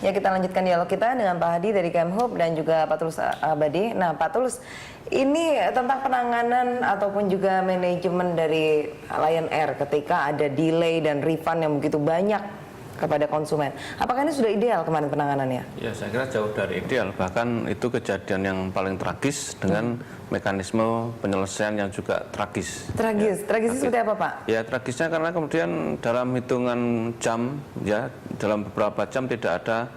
Ya, kita lanjutkan dialog kita dengan Pak Hadi dari Kemhub dan juga Pak Tulus Abadi. Nah, Pak Tulus, ini tentang penanganan ataupun juga manajemen dari Lion Air ketika ada delay dan refund yang begitu banyak kepada konsumen. Apakah ini sudah ideal kemarin penanganannya? Ya, saya kira jauh dari ideal. Bahkan itu kejadian yang paling tragis dengan mekanisme penyelesaian yang juga tragis. Tragisnya seperti apa, Pak? Ya, tragisnya karena kemudian dalam hitungan jam, ya, dalam beberapa jam tidak ada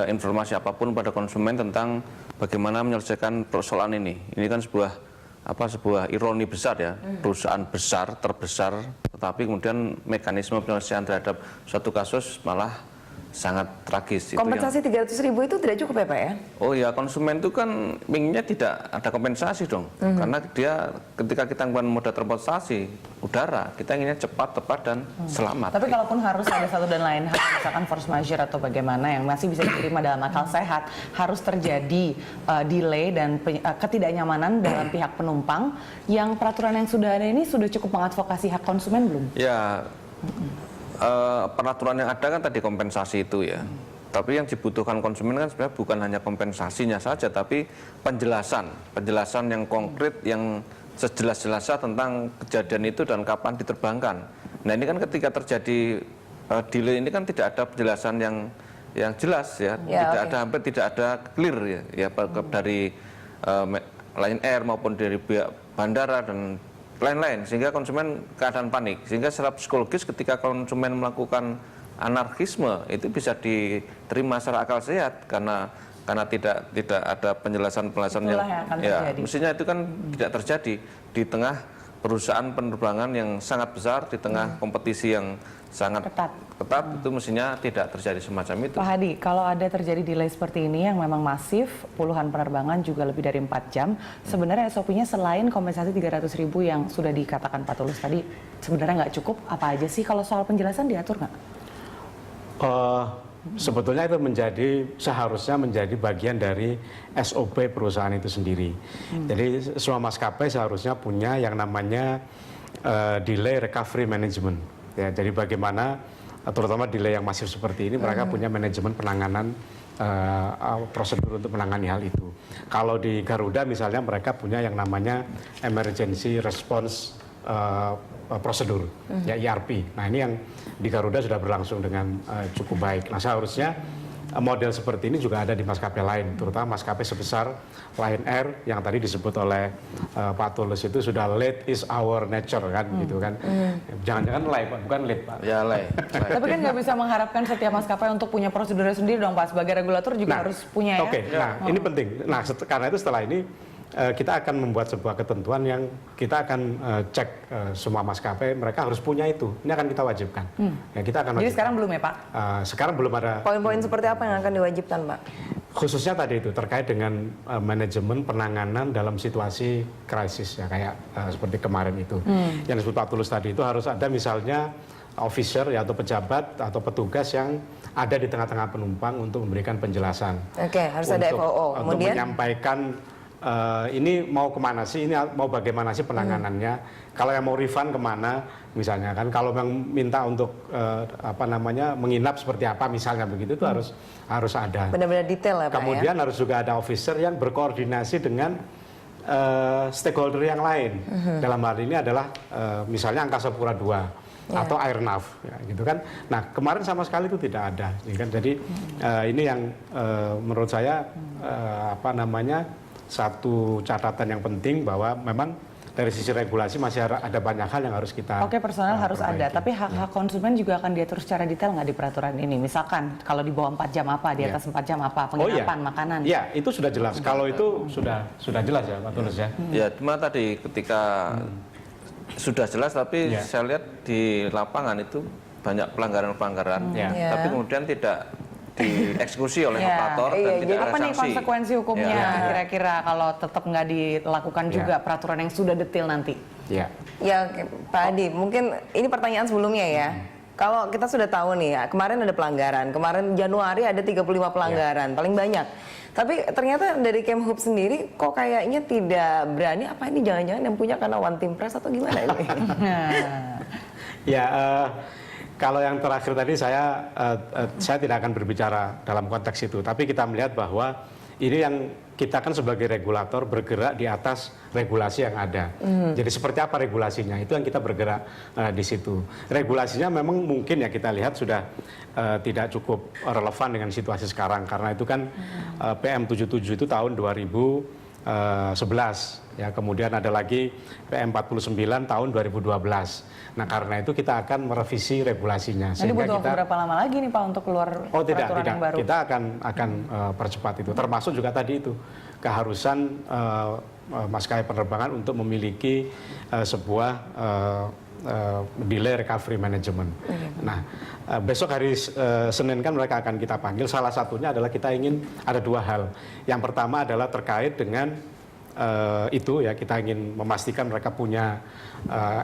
informasi apapun pada konsumen tentang bagaimana menyelesaikan persoalan ini. Ini kan sebuah ironi besar ya, perusahaan besar, terbesar, tetapi kemudian mekanisme penyelesaian terhadap suatu kasus malah sangat tragis. Kompensasi 300.000 itu tidak cukup ya, Pak ya? Oh ya, konsumen itu kan inginnya tidak ada kompensasi dong, karena dia ketika kita melakukan moda transportasi udara, kita inginnya cepat, tepat, dan selamat. Tapi kalaupun harus ada satu dan lain hal, misalkan force majeure atau bagaimana yang masih bisa diterima dalam akal sehat, harus terjadi delay dan ketidaknyamanan dalam pihak penumpang, yang peraturan yang sudah ada ini sudah cukup mengadvokasi hak konsumen belum? Ya, peraturan yang ada kan tadi kompensasi itu ya. Tapi yang dibutuhkan konsumen kan sebenarnya bukan hanya kompensasinya saja, tapi penjelasan yang konkret, yang sejelas-jelasnya tentang kejadian itu dan kapan diterbangkan. Nah, ini kan ketika terjadi delay ini kan tidak ada penjelasan yang jelas ya, hampir tidak ada clear ya, dari Lion Air maupun dari pihak bandara dan lain-lain, sehingga konsumen keadaan panik, sehingga secara psikologis ketika konsumen melakukan anarkisme itu bisa diterima secara akal sehat karena tidak ada penjelasan yang ya mestinya itu kan tidak terjadi di tengah perusahaan penerbangan yang sangat besar, di tengah kompetisi yang sangat ketat itu mestinya tidak terjadi semacam itu. Pak Hadi, kalau ada terjadi delay seperti ini yang memang masif, puluhan penerbangan juga lebih dari 4 jam, sebenarnya SOP-nya selain kompensasi 300.000 yang sudah dikatakan Pak Tulus tadi, sebenarnya nggak cukup, apa aja sih? Kalau soal penjelasan diatur nggak? Sebetulnya itu seharusnya menjadi bagian dari SOP perusahaan itu sendiri. Jadi semua maskapai seharusnya punya yang namanya delay recovery management. Ya, jadi bagaimana terutama delay yang masif seperti ini mereka punya manajemen penanganan prosedur untuk menangani hal itu. Kalau di Garuda misalnya mereka punya yang namanya emergency response prosedur, ya ERP. Nah, ini yang di Garuda sudah berlangsung dengan cukup baik. Nah, seharusnya model seperti ini juga ada di maskapai lain, terutama maskapai sebesar Lion Air yang tadi disebut oleh Pak Tulus itu sudah late is our nature kan, gitu kan. Jangan-jangan late, Pak, bukan late, Pak. Ya, late. Tapi kan nggak bisa mengharapkan setiap maskapai untuk punya prosedurnya sendiri dong, Pak. Sebagai regulator juga harus punya ya. Oke, nah ini penting. Nah, karena itu setelah ini kita akan membuat sebuah ketentuan yang kita akan cek semua maskapai, mereka harus punya itu. Ini akan kita wajibkan. Ya, kita akan Jadi sekarang belum ya, Pak? Sekarang belum ada. Poin-poin seperti apa yang akan diwajibkan, Pak? Khususnya tadi itu terkait dengan manajemen penanganan dalam situasi krisis ya, kayak seperti kemarin itu. Yang disebut Pak Tulus tadi itu harus ada misalnya officer ya, atau pejabat atau petugas yang ada di tengah-tengah penumpang untuk memberikan penjelasan. Oke, harus ada FOO. Untuk Kemudian menyampaikan ini mau kemana sih, ini mau bagaimana sih penanganannya, kalau yang mau refund kemana misalnya kan, kalau yang minta untuk menginap seperti apa misalnya begitu, itu harus ada. Benar-benar detail ya, Pak. Kemudian harus juga ada officer yang berkoordinasi dengan stakeholder yang lain. Dalam hal ini adalah misalnya Angkasa Pura II atau Airnav, ya, gitu kan. Nah, kemarin sama sekali itu tidak ada, ya kan? Jadi ini yang menurut saya satu catatan yang penting, bahwa memang dari sisi regulasi masih ada banyak hal yang harus kita Oke, personal harus ada, tapi hak-hak konsumen juga akan diatur secara detail nggak di peraturan ini? Misalkan kalau di bawah 4 jam apa, di atas 4 jam apa, penginapan, makanan. Iya, itu sudah jelas. Kalau itu sudah jelas ya, Pak Tulus ya. Ya, cuma tadi ketika sudah jelas, tapi saya lihat di lapangan itu banyak pelanggaran-pelanggaran, tapi kemudian tidak dieksekusi oleh operator dan tidak ada apa nih sanksi. konsekuensi hukumnya kira-kira kalau tetap nggak dilakukan juga peraturan yang sudah detail nanti? Ya, Pak Hadi, mungkin ini pertanyaan sebelumnya ya. Kalau kita sudah tahu nih ya, kemarin ada pelanggaran, kemarin Januari ada 35 pelanggaran, paling banyak. Tapi ternyata dari Kemhub sendiri kok kayaknya tidak berani, apa ini jangan-jangan yang punya karena One Team Press atau gimana ini? Kalau yang terakhir tadi saya tidak akan berbicara dalam konteks itu, tapi kita melihat bahwa ini yang kita kan sebagai regulator bergerak di atas regulasi yang ada. Jadi seperti apa regulasinya? Itu yang kita bergerak di situ. Regulasinya memang mungkin ya kita lihat sudah tidak cukup relevan dengan situasi sekarang karena itu kan PM 77 itu tahun 2011 ya, kemudian ada lagi PM 49 tahun 2012. Nah karena itu kita akan merevisi regulasinya. Nanti butuh waktu berapa lama lagi nih Pak untuk keluar peraturan yang baru? Kita akan percepat itu. Termasuk juga tadi itu keharusan maskapai penerbangan untuk memiliki sebuah delay recovery management. Nah besok hari Senin kan mereka akan kita panggil. Salah satunya adalah kita ingin ada dua hal. Yang pertama adalah terkait dengan itu ya, kita ingin memastikan mereka punya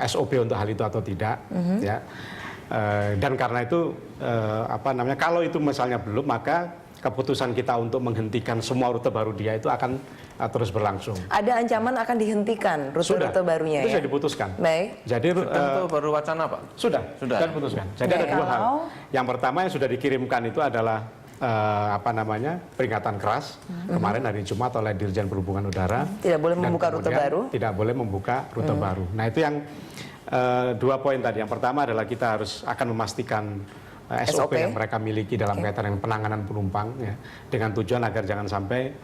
SOP untuk hal itu atau tidak ya, dan karena itu kalau itu misalnya belum, maka keputusan kita untuk menghentikan semua rute baru dia itu akan terus berlangsung. Ada ancaman akan dihentikan rute-rute barunya itu ya? sudah diputuskan. Baik. Jadi itu baru wacana Pak? Sudah diputuskan. Jadi ada dua hal. Yang pertama yang sudah dikirimkan itu adalah peringatan keras kemarin hari Jumat oleh Dirjen Perhubungan Udara. Tidak boleh membuka rute baru. Tidak boleh membuka rute baru. Nah itu yang dua poin tadi. Yang pertama adalah kita akan memastikan SOP yang mereka miliki dalam kaitan dengan penanganan penumpang ya, dengan tujuan agar jangan sampai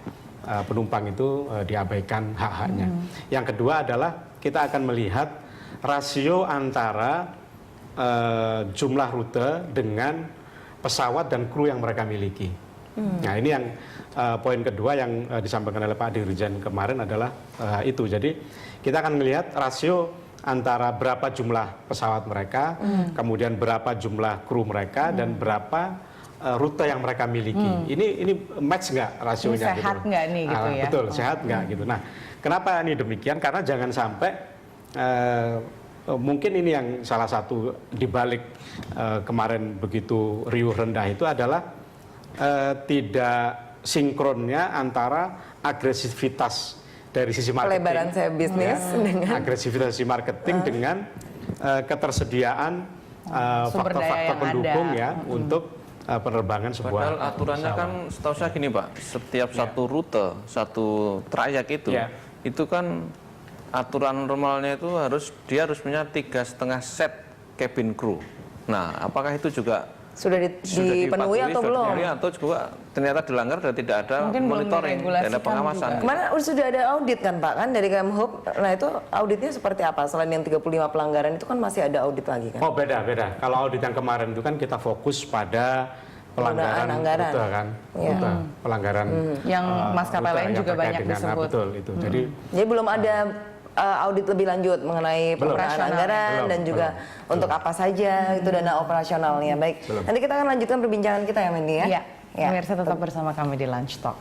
penumpang itu diabaikan hak-haknya. Yang kedua adalah kita akan melihat rasio antara jumlah rute dengan pesawat dan kru yang mereka miliki. Nah ini yang poin kedua yang disampaikan oleh Pak Dirjen kemarin adalah itu. Jadi kita akan melihat rasio antara berapa jumlah pesawat mereka, kemudian berapa jumlah kru mereka, dan berapa rute yang mereka miliki. Ini match nggak rasionya? Ini sehat nggak nih gitu ya? Betul, sehat nggak gitu. Nah kenapa ini demikian? Karena jangan sampai mungkin ini yang salah satu dibalik kemarin begitu riuh rendah itu adalah tidak sinkronnya antara agresivitas dari sisi marketing, pelebaran saya bisnis dengan agresivitas sisi marketing dengan ketersediaan faktor-faktor pendukung ya untuk penerbangan sebuah. Padahal aturannya kan setahu saya gini Pak, setiap satu rute, satu trayek itu kan aturan normalnya itu dia harus punya 3,5 set cabin crew. Nah, apakah itu juga sudah dipenuhi atau belum? Atau juga ternyata dilanggar dan tidak ada mungkin monitoring, tidak ada pengawasan. Kemarin sudah ada audit kan Pak kan dari Kemhub. Nah itu auditnya seperti apa? Selain yang 35 pelanggaran itu kan masih ada audit lagi kan? Oh beda. Kalau audit yang kemarin itu kan kita fokus pada pelanggaran rute kan, pelanggaran yang maskapai lain juga banyak disebut. Betul itu. Jadi belum ada audit lebih lanjut mengenai penggunaan anggaran dan juga untuk apa saja itu dana operasionalnya. Baik, nanti kita akan lanjutkan perbincangan kita ya Mendy ya. Iya, pemirsa tetap bersama kami di Lunch Talk.